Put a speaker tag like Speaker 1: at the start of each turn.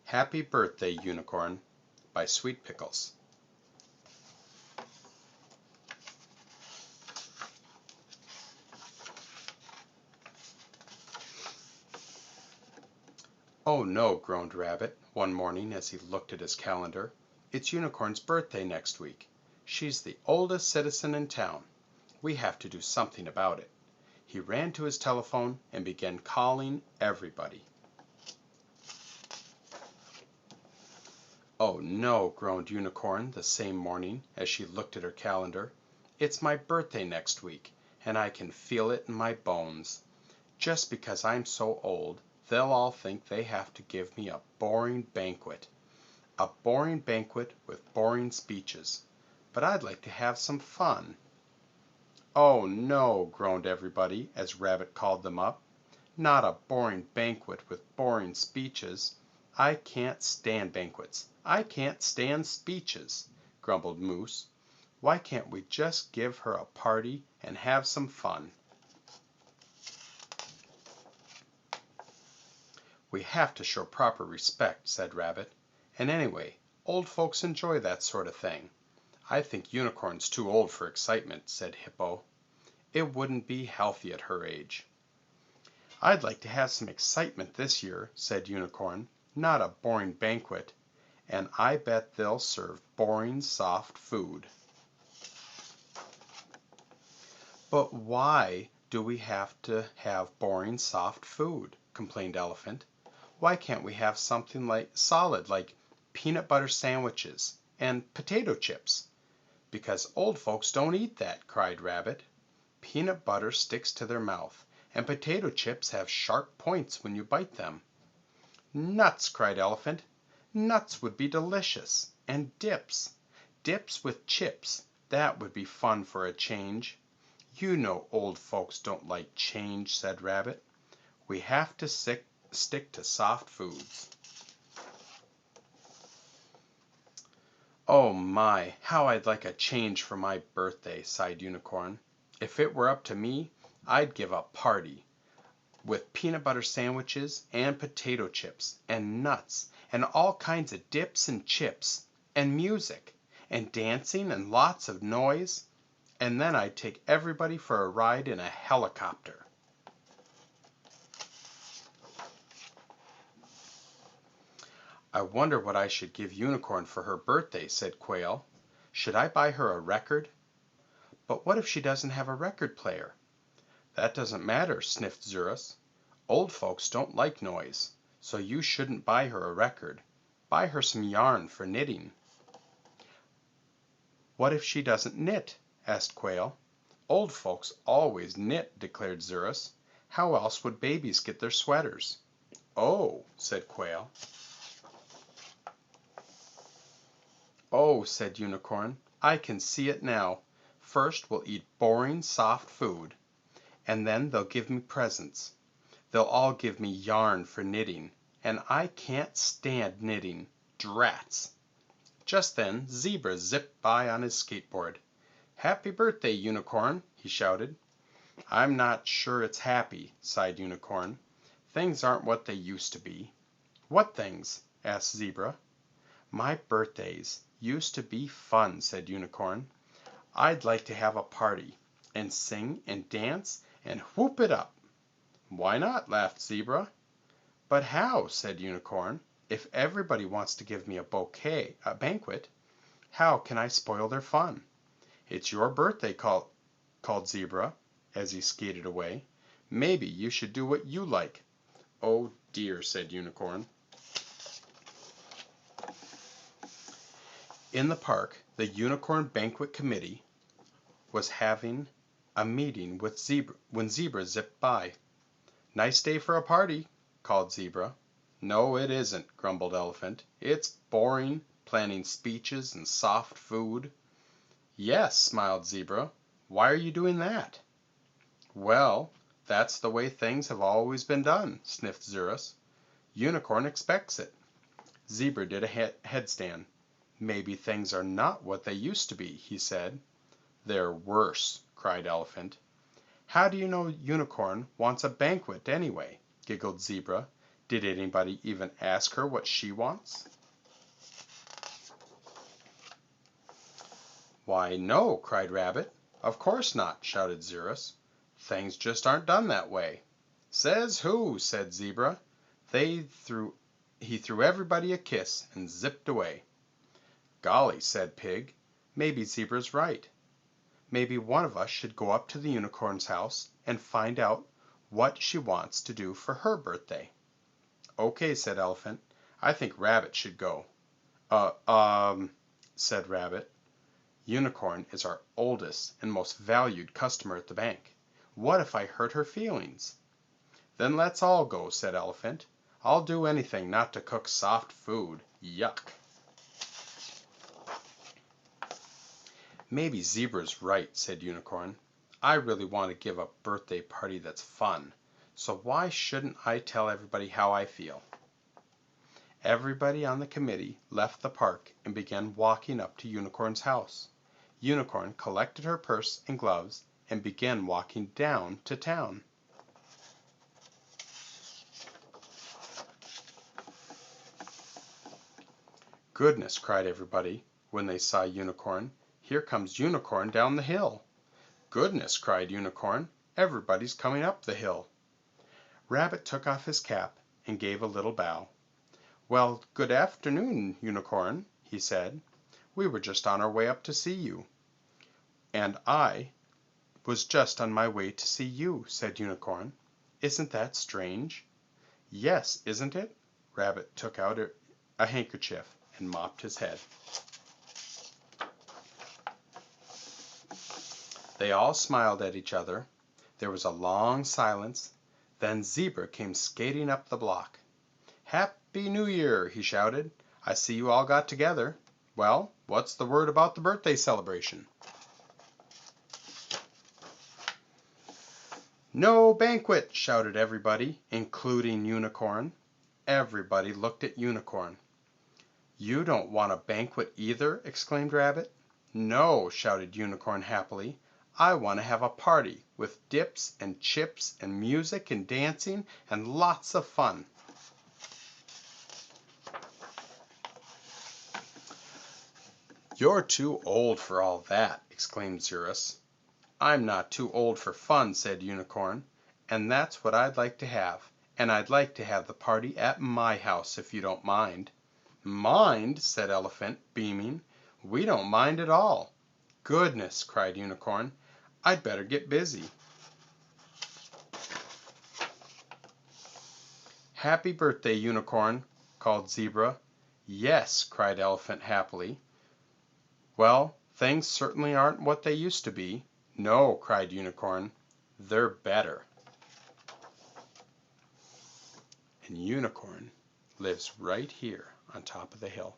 Speaker 1: Happy Birthday, Unicorn by Sweet Pickles. Oh no, groaned Rabbit one morning as he looked at his calendar. It's Unicorn's birthday next week. She's the oldest citizen in town. We have to do something about it. He ran to his telephone and began calling everybody. Oh no, groaned Unicorn the same morning as she looked at her calendar. It's my birthday next week, and I can feel it in my bones. Just because I'm so old, they'll all think they have to give me a boring banquet. A boring banquet with boring speeches. But I'd like to have some fun. Oh no, groaned everybody as Rabbit called them up. Not a boring banquet with boring speeches. I can't stand banquets. I can't stand speeches, grumbled Moose. Why can't we just give her a party and have some fun? We have to show proper respect, said Rabbit. And anyway, old folks enjoy that sort of thing. I think Unicorn's too old for excitement, said Hippo. It wouldn't be healthy at her age. I'd like to have some excitement this year, said Unicorn. Not a boring banquet. And I bet they'll serve boring, soft food. But why do we have to have boring, soft food? Complained Elephant. Why can't we have something like solid, like peanut butter sandwiches and potato chips? Because old folks don't eat that, cried Rabbit. Peanut butter sticks to their mouth, and potato chips have sharp points when you bite them. Nuts, cried Elephant. Nuts would be delicious. And dips. Dips with chips. That would be fun for a change. You know old folks don't like change, said Rabbit. We have to stick to soft foods. Oh my, how I'd like a change for my birthday, sighed Unicorn. If it were up to me, I'd give a party with peanut butter sandwiches and potato chips and nuts and all kinds of dips and chips and music and dancing and lots of noise, and then I'd take everybody for a ride in a helicopter. I wonder what I should give Unicorn for her birthday, said Quail. Should I buy her a record? But what if she doesn't have a record player? That doesn't matter, sniffed Zurus. Old folks don't like noise, so you shouldn't buy her a record. Buy her some yarn for knitting. What if she doesn't knit? Asked Quail. Old folks always knit, declared Zurus. How else would babies get their sweaters? Oh, said Quail. Oh, said Unicorn, I can see it now. First we'll eat boring, soft food, and then they'll give me presents. They'll all give me yarn for knitting, and I can't stand knitting. Drats! Just then Zebra zipped by on his skateboard. Happy birthday, Unicorn, he shouted. I'm not sure it's happy, sighed Unicorn. Things aren't what they used to be. What things? Asked Zebra. My birthdays used to be fun, said Unicorn. I'd like to have a party, and sing and dance and whoop it up. Why not? Laughed Zebra. But how? Said Unicorn. If everybody wants to give me a banquet, how can I spoil their fun? It's your birthday, called Zebra, as he skated away. Maybe you should do what you like. Oh dear, said Unicorn. In the park, the Unicorn Banquet Committee was having a meeting with when Zebra zipped by. Nice day for a party, called Zebra. No, it isn't, grumbled Elephant. It's boring, planning speeches and soft food. Yes, smiled Zebra. Why are you doing that? Well, that's the way things have always been done, sniffed Zurus. Unicorn expects it. Zebra did a headstand. Maybe things are not what they used to be, he said. They're worse, cried Elephant. How do you know Unicorn wants a banquet anyway? Giggled Zebra. Did anybody even ask her what she wants? Why, no, cried Rabbit. Of course not, shouted Xerus. Things just aren't done that way. Says who? Said Zebra. He threw everybody a kiss and zipped away. Golly, said Pig. Maybe Zebra's right. Maybe one of us should go up to the unicorn's house and find out what she wants to do for her birthday. Okay, said Elephant. I think Rabbit should go. Said Rabbit. Unicorn is our oldest and most valued customer at the bank. What if I hurt her feelings? Then let's all go, said Elephant. I'll do anything not to cook soft food. Yuck. Maybe Zebra's right, said Unicorn. I really want to give a birthday party that's fun, so why shouldn't I tell everybody how I feel? Everybody on the committee left the park and began walking up to Unicorn's house. Unicorn collected her purse and gloves and began walking down to town. Goodness, cried everybody when they saw Unicorn. Here comes Unicorn down the hill. Goodness, cried Unicorn. Everybody's coming up the hill. Rabbit took off his cap and gave a little bow. Well, good afternoon, Unicorn, he said. We were just on our way up to see you. And I was just on my way to see you, said Unicorn. Isn't that strange? Yes, isn't it? Rabbit took out a handkerchief and mopped his head. They all smiled at each other. There was a long silence. Then Zebra came skating up the block. Happy New Year, he shouted. I see you all got together. Well, what's the word about the birthday celebration? No banquet, shouted everybody, including Unicorn. Everybody looked at Unicorn. You don't want a banquet either, exclaimed Rabbit. No, shouted Unicorn happily. I want to have a party with dips and chips and music and dancing and lots of fun. You're too old for all that, exclaimed Xerus. I'm not too old for fun, said Unicorn, and that's what I'd like to have. And I'd like to have the party at my house, if you don't mind. Mind? Said Elephant, beaming. We don't mind at all. Goodness, cried Unicorn. I'd better get busy. Happy birthday, Unicorn, called Zebra. Yes, cried Elephant happily. Well, things certainly aren't what they used to be. No, cried Unicorn. They're better. And Unicorn lives right here on top of the hill.